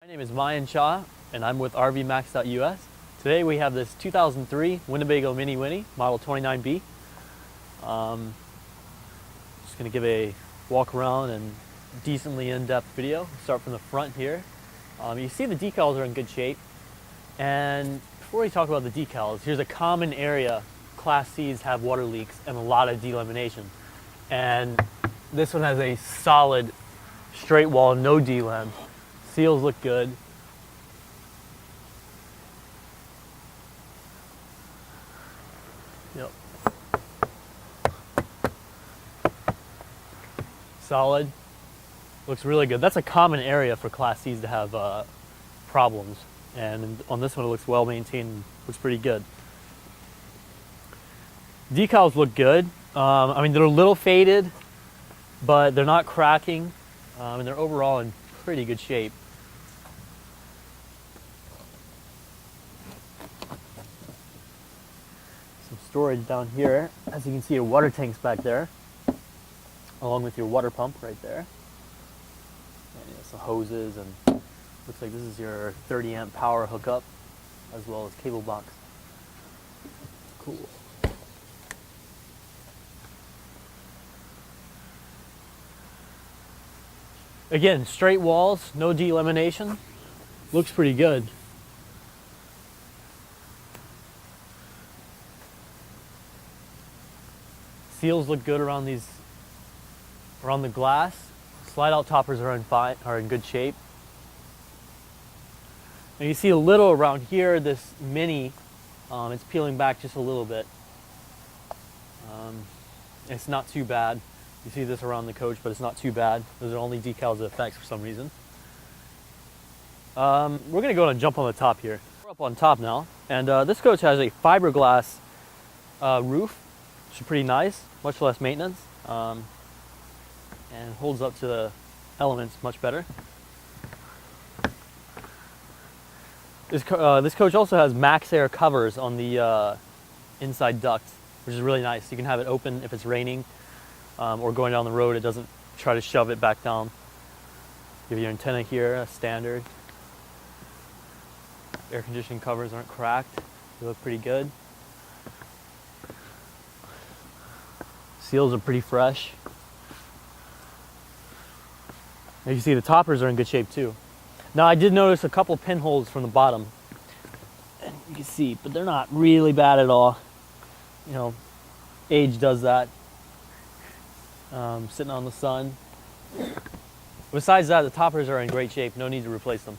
My name is Mayan Shah, and I'm with RVMax.us. Today we have this 2003 Winnebago Mini model 29B. Just going to give a walk around and decently in-depth video. Start from the front here. You see the decals are in good shape. And before we talk about the decals, here's a common area. Class C's have water leaks and a lot of delamination. And this one has a solid straight wall, no delam. Seals look good. Yep. Solid. Looks really good. That's a common area for Class C's to have problems. And on this one it looks well maintained, looks pretty good. Decals look good. I mean, they're a little faded, but they're not cracking. And they're overall in pretty good shape. Some storage down here. As you can see, your water tank's back there, along with your water pump right there. And some hoses, and looks like this is your 30 amp power hookup, as well as cable box. Cool. Again, straight walls, no delamination. Looks pretty good. Seals look good around the glass. Slide out toppers are in good shape. And you see a little around here, this Mini, it's peeling back just a little bit. It's not too bad. You see this around the coach, but it's not too bad. Those are only decals it affects for some reason. We're going to go and jump on the top here. We're up on top now, and this coach has a fiberglass roof, which is pretty nice, much less maintenance, and holds up to the elements much better. This coach also has Max Air covers on the inside duct, which is really nice. You can have it open if it's raining. Or going down the road, it doesn't try to shove it back down. You have your antenna here, a standard. Air conditioning covers aren't cracked. They look pretty good. Seals are pretty fresh. As you see, the toppers are in good shape too. Now, I did notice a couple pinholes from the bottom. And you can see, but they're not really bad at all. You know, age does that. Sitting on the sun. Besides that, the toppers are in great shape. No need to replace them.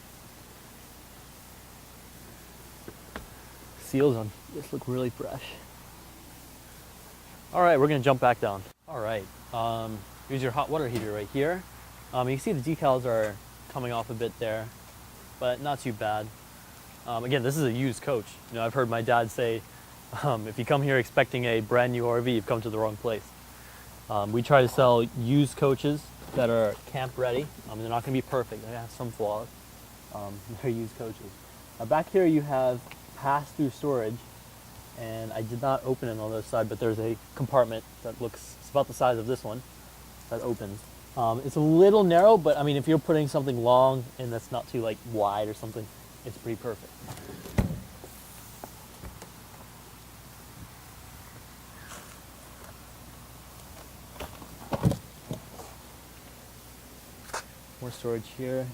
Seals on this look really fresh. All right, we're gonna jump back down. All right, here's your hot water heater right here. You can see the decals are coming off a bit there, but not too bad. Again, this is a used coach. You know, I've heard my dad say, if you come here expecting a brand new RV, you've come to the wrong place. We try to sell used coaches that are camp ready. They're not going to be perfect. They have some flaws. They're used coaches. Back here you have pass-through storage, and I did not open it on the other side, but there's a compartment that looks, it's about the size of this one, that opens. It's a little narrow, but I mean, if you're putting something long and that's not too like wide or something, it's pretty perfect. More storage here.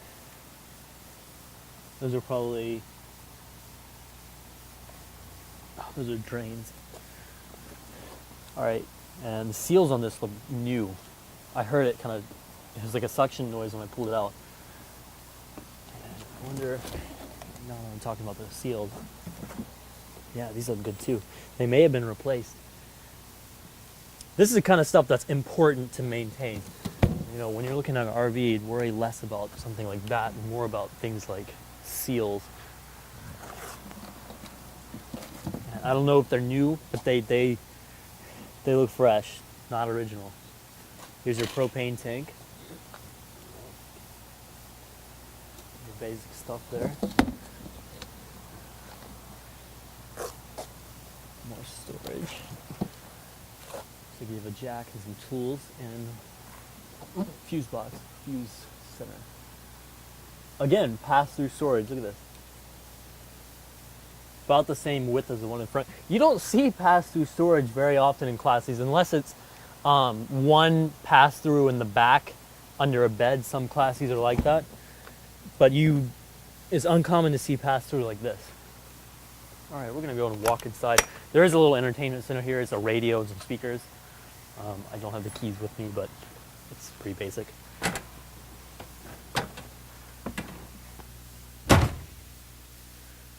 Those are probably, those are drains. All right, and the seals on this look new. I heard it kind of, it was like a suction noise when I pulled it out. And I wonder, now that I'm talking about the seals, yeah, these look good too. They may have been replaced. This is the kind of stuff that's important to maintain. You know, when you're looking at an RV, worry less about something like that and more about things like seals. I don't know if they're new, but they look fresh, not original. Here's your propane tank. Your basic stuff there. More storage. So you have a jack and some tools and fuse box, fuse center. Again, pass-through storage. Look at this. About the same width as the one in front. You don't see pass-through storage very often in Class C's unless it's one pass-through in the back under a bed. Some Class C's are like that. But it's uncommon to see pass-through like this. All right, we're gonna go and walk inside. There is a little entertainment center here. It's a radio and some speakers. I don't have the keys with me, but it's pretty basic.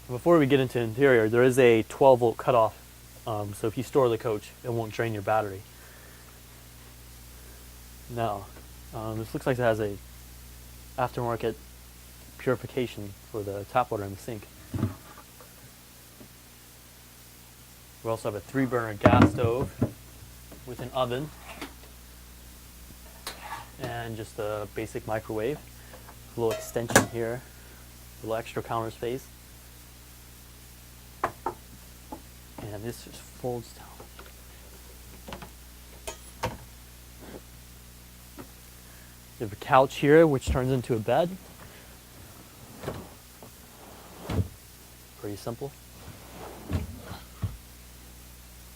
Before we get into interior, there is a 12-volt cutoff. So if you store the coach, it won't drain your battery. Now, this looks like it has a aftermarket purification for the tap water in the sink. We also have a 3-burner gas stove with an oven and just a basic microwave. A little extension here, a little extra counter space. And this just folds down. You have a couch here which turns into a bed. Pretty simple.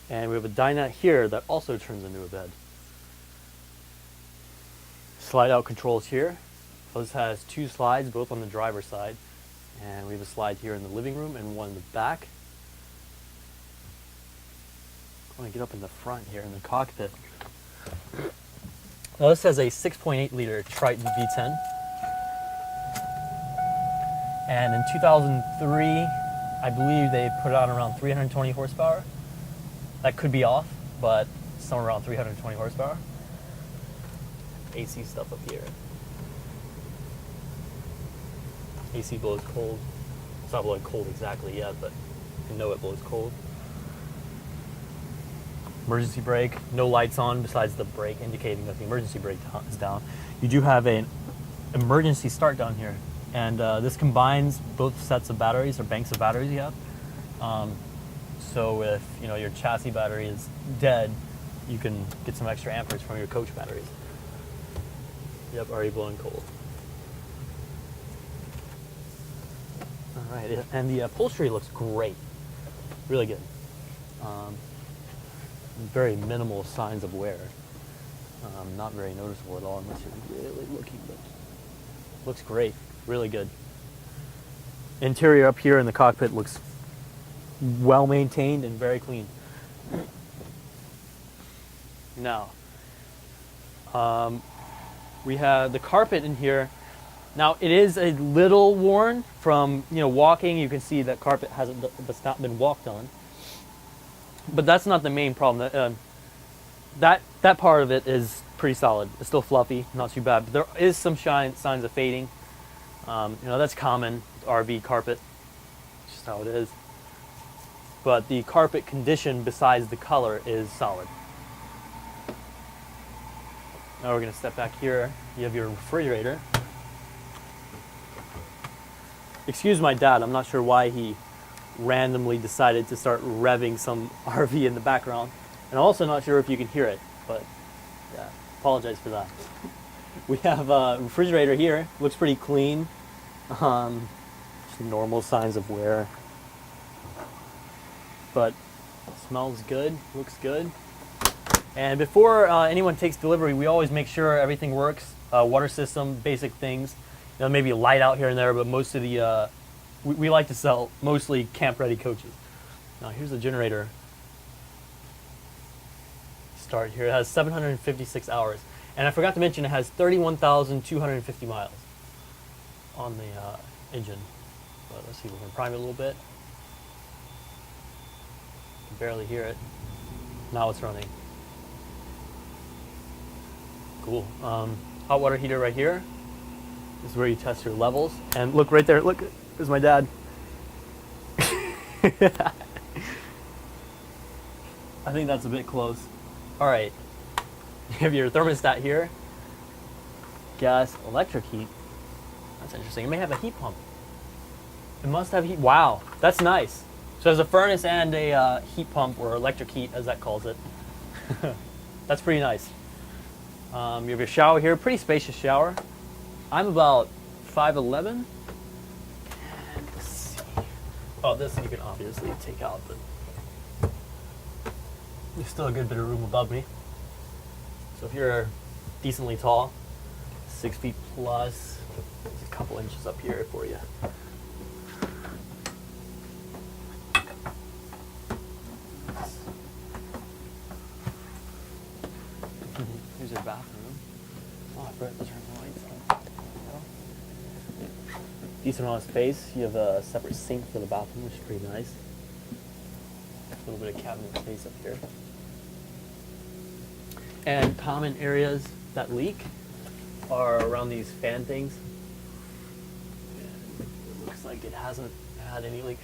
And we have a dinette here that also turns into a bed. Slide out controls here. This has 2 slides, both on the driver's side. And we have a slide here in the living room and one in the back. I want to get up in the front here in the cockpit. Now this has a 6.8 liter Triton V10. And in 2003, I believe they put it on around 320 horsepower. That could be off, but somewhere around 320 horsepower. AC stuff up here. AC blows cold. It's not blowing cold exactly yet, but you know it blows cold. Emergency brake, no lights on besides the brake indicating that the emergency brake is down. You do have an emergency start down here, and this combines both sets of batteries or banks of batteries you have. So if your chassis battery is dead, you can get some extra amperes from your coach batteries. Yep, already blowing cold. All right, and the upholstery looks great, really good. Very minimal signs of wear. Not very noticeable at all unless you're really looking, but looks great, really good. Interior up here in the cockpit looks well maintained and very clean. Now, we have the carpet in here. Now it is a little worn from walking. You can see that carpet that's not been walked on. But that's not the main problem. That part of it is pretty solid. It's still fluffy, not too bad. But there is some signs of fading. That's common with RV carpet. It's just how it is. But the carpet condition, besides the color, is solid. Now we're going to step back here. You have your refrigerator. Excuse my dad. I'm not sure why he randomly decided to start revving some RV in the background. And I'm also not sure if you can hear it, but yeah, apologize for that. We have a refrigerator here. Looks pretty clean. Just normal signs of wear. But smells good, looks good. And before anyone takes delivery, we always make sure everything works. Water system, basic things. Maybe a light out here and there, but most of the we like to sell mostly camp-ready coaches. Now here's the generator. Start here. It has 756 hours. And I forgot to mention it has 31,250 miles on the engine. But let's see, we can prime it a little bit. You can barely hear it. Now it's running. Cool. Hot water heater right here. This is where you test your levels. And look right there, look. There's my dad. I think that's a bit close. All right. You have your thermostat here. Gas, electric heat. That's interesting. It may have a heat pump. It must have heat. Wow, that's nice. So there's a furnace and a heat pump, or electric heat, as that calls it. That's pretty nice. You have your shower here. Pretty spacious shower. I'm about 5'11". And let's see. Oh, this you can obviously take out, but there's still a good bit of room above me. So if you're decently tall, 6 feet plus, there's a couple inches up here for you. Here's your bathroom. Oh, I forgot to turn the lights on. Decent amount of space. You have a separate sink for the bathroom, which is pretty nice. A little bit of cabinet space up here. And common areas that leak are around these fan things. And it looks like it hasn't had any leak.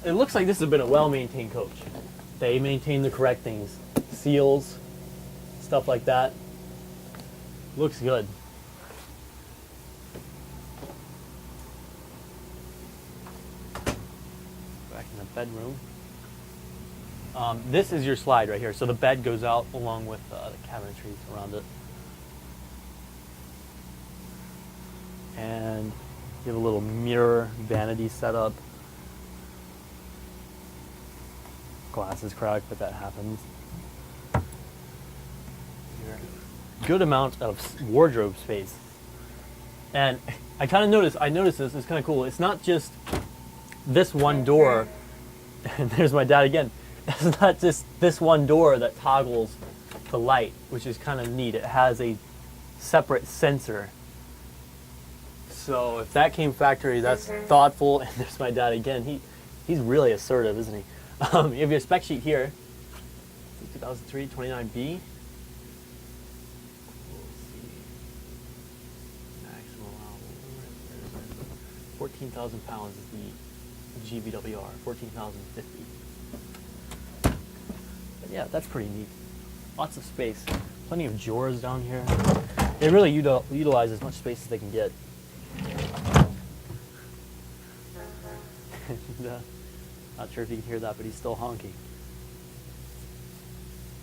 It looks like this has been a well-maintained coach. They maintain the correct things. Seals, stuff like that. Looks good. Back in the bedroom. This is your slide right here. So the bed goes out along with the cabinetry around it. And you have a little mirror vanity setup. Glass is cracked, but that happens. Good amount of wardrobe space. And I noticed this, it's kind of cool. It's not just this one door, and there's my dad again. It's not just this one door that toggles the light, which is kind of neat. It has a separate sensor. So if that came factory, that's thoughtful. And there's my dad again. He's really assertive, isn't he? You have your spec sheet here. 2003 29B. 14,000 pounds is the GVWR, 14,050. But yeah, that's pretty neat. Lots of space. Plenty of drawers down here. They really utilize as much space as they can get. And, not sure if you can hear that, but he's still honking.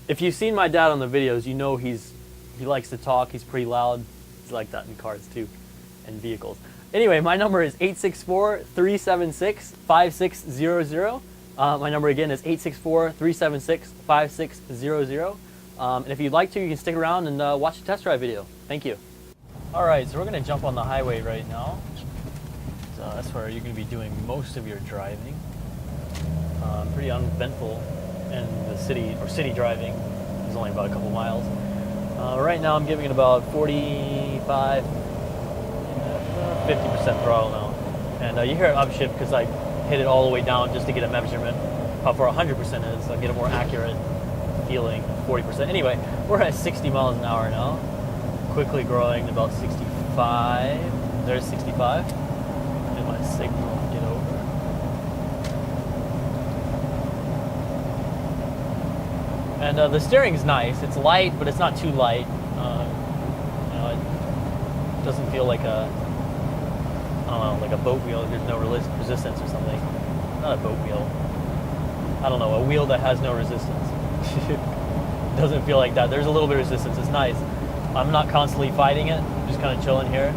If you've seen my dad on the videos, you know he likes to talk. He's pretty loud. He's like that in cars too, and vehicles. Anyway, my number is 864-376-5600. My number again is 864-376-5600. And if you'd like to, you can stick around and watch the test drive video. Thank you. All right, so we're going to jump on the highway right now. So that's where you're going to be doing most of your driving. Pretty uneventful in the city, or city driving. It's only about a couple miles. Right now I'm giving it about 45, 50% throttle now. And you hear it upshift because I hit it all the way down just to get a measurement how far 100% is, so I get a more accurate feeling, 40%. Anyway, we're at 60 miles an hour now, quickly growing to about 65. There's 65. And my signal to get over. And the steering's nice. It's light, but it's not too light. It doesn't feel like a, I don't know, like a boat wheel. There's no resistance or something. Not a boat wheel. I don't know, a wheel that has no resistance. Doesn't feel like that. There's a little bit of resistance. It's nice. I'm not constantly fighting it. I'm just kind of chilling here.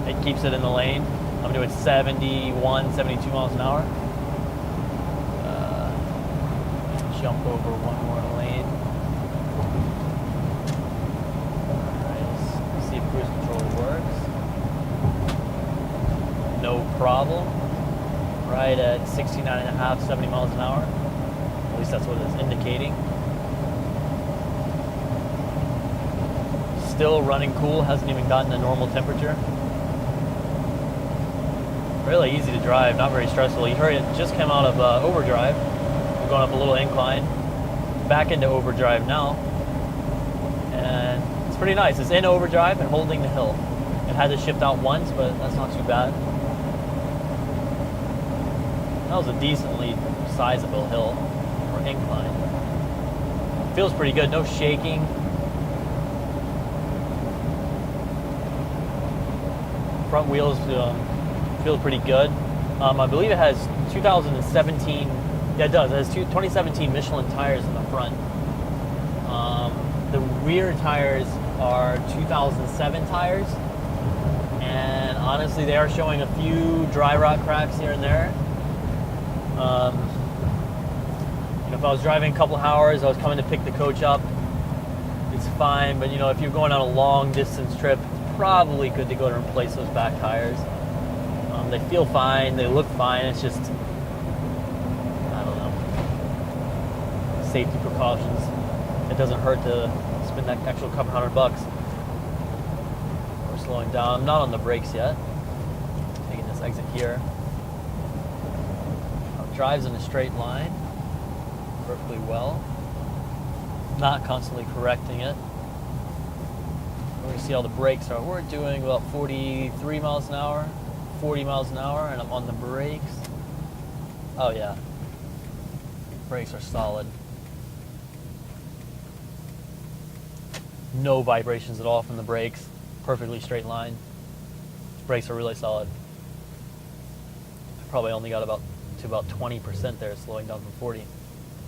It keeps it in the lane. I'm doing 71, 72 miles an hour. Jump over one more lane. Alright, let's see if cruise control works. No problem. Right at 69.5, 70 miles an hour. At least that's what it's indicating. Still running cool, hasn't even gotten a normal temperature. Really easy to drive, not very stressful. You heard it just came out of overdrive. We're going up a little incline, back into overdrive now. And it's pretty nice. It's in overdrive and holding the hill. It had to shift out once, but that's not too bad. That was a decently sizable hill, or incline. Feels pretty good, no shaking. Front wheels feel pretty good. I believe it has 2017, yeah it does, it has 2017 Michelin tires in the front. The rear tires are 2007 tires, And honestly, they are showing a few dry rot cracks here and there. If I was driving a couple hours, I was coming to pick the coach up, it's fine. But if you're going on a long distance trip, it's probably good to go to replace those back tires. They feel fine, they look fine. It's just, I don't know, safety precautions. It doesn't hurt to spend that extra couple $100. We're slowing down. I'm not on the brakes yet. Taking this exit here. Drives in a straight line perfectly well. Not constantly correcting it. We're going to see how the brakes are. We're doing about 43 miles an hour, 40 miles an hour, and I'm on the brakes. Oh yeah, brakes are solid. No vibrations at all from the brakes. Perfectly straight line. Brakes are really solid. I probably only got about 20% there, slowing down from 40.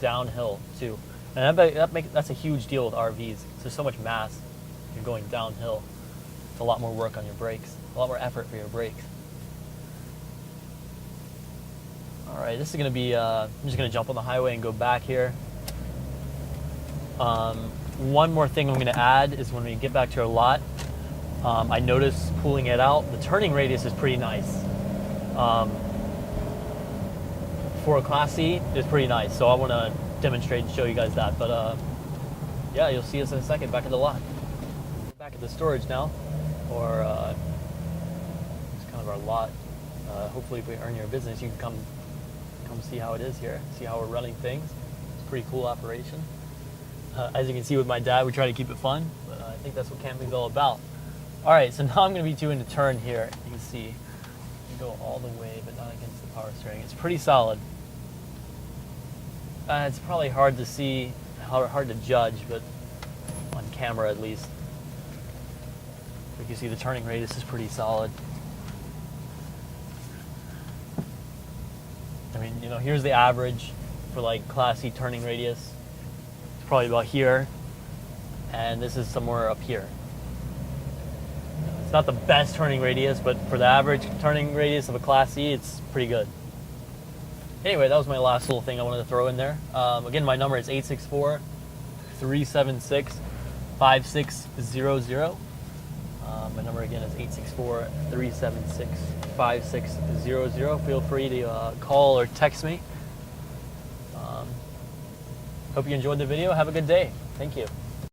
Downhill too, and that's a huge deal with RVs. There's so much mass. You're going downhill. It's a lot more work on your brakes. A lot more effort for your brakes. All right, this is gonna be. I'm just gonna jump on the highway and go back here. One more thing I'm gonna add is when we get back to our lot. I noticed pulling it out, the turning radius is pretty nice. For a Class C, it's pretty nice. So I want to demonstrate and show you guys that. But yeah, you'll see us in a second back at the lot. We're back at the storage now, or it's kind of our lot. Hopefully, if we earn your business, you can come see how it is here, see how we're running things. It's a pretty cool operation. As you can see with my dad, we try to keep it fun, but I think that's what camping's all about. All right, so now I'm going to be doing a turn here. You can see you go all the way, but not against the power steering. It's pretty solid. It's probably hard to see, hard to judge, but on camera at least. You can see the turning radius is pretty solid. I mean, here's the average for like Class C turning radius. It's probably about here, and this is somewhere up here. It's not the best turning radius, but for the average turning radius of a Class C, it's pretty good. Anyway, that was my last little thing I wanted to throw in there. Again, my number is 864-376-5600. My number again is 864-376-5600. Feel free to call or text me. Hope you enjoyed the video. Have a good day. Thank you.